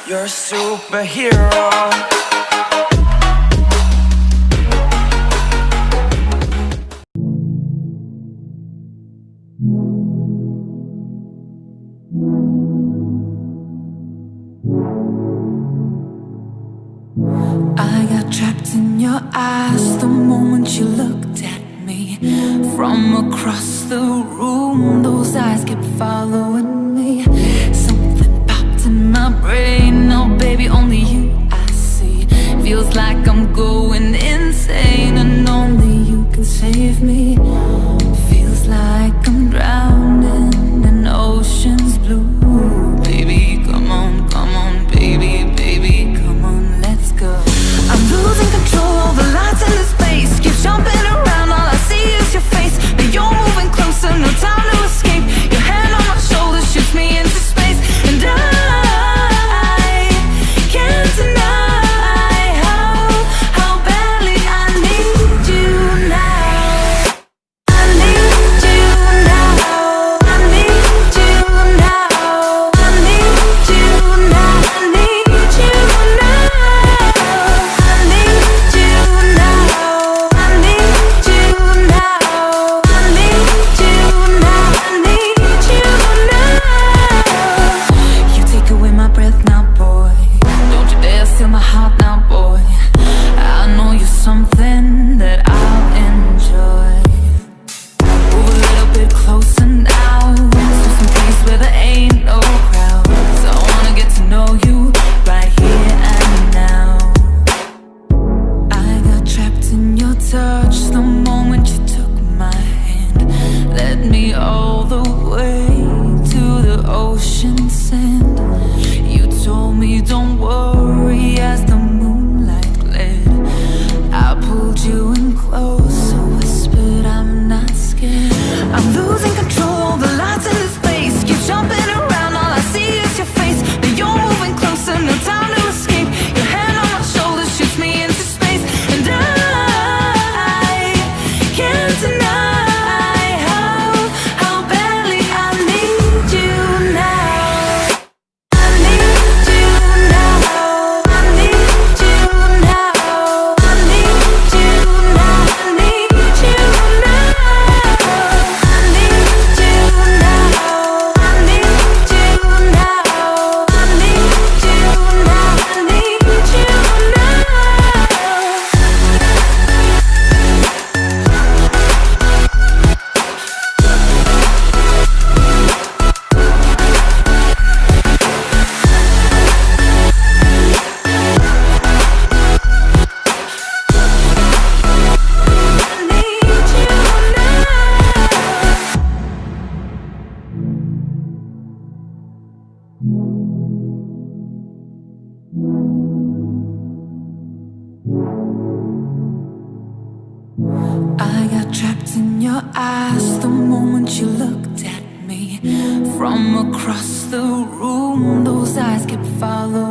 You're a superhero. I got trapped in your eyes the moment you looked at me. From across the room, those eyes kept following me. Something popped in my brain, now baby, only you I see. Feels like I'm going insane and only you can save me. Feels like I'm drowning in ocean's blue. Baby, come on, baby, baby, come on, let's go. I'm losing control over lights in the space. Keep jumping around, all I see is your face. But you're moving closer, no time to escape. Your hand on my shoulder shoots me into space. And I can't deny how badly I need you now. I need you now. I need you now. I need you now. I need you now. I need you now. I need you now. I need you now. I need you now. You take away my breath now, boy. Don't you dare steal my heart now, boy. I know you're something that I'll enjoy. Move a little bit closer now, to some place where there ain't no crowds. I wanna get to know you right here and now. I got trapped in your touch the moment you took my hand. Led me all the way to the ocean sand. You told me don't worry as the moonlight gled. I pulled you in close, whispered I'm not scared. I'm losing control, the lights in the space. Keep jumping around, all I see is your face. But you're moving closer, no time to escape. Your hand on my shoulder shoots me into space. And I can't deny how badly I need you now. I need you now. I need you now. I need you now. I need you now. I need you now. I need you now. I need you now. I need you I got trapped in your eyes the moment you looked at me. From across the room, those eyes kept following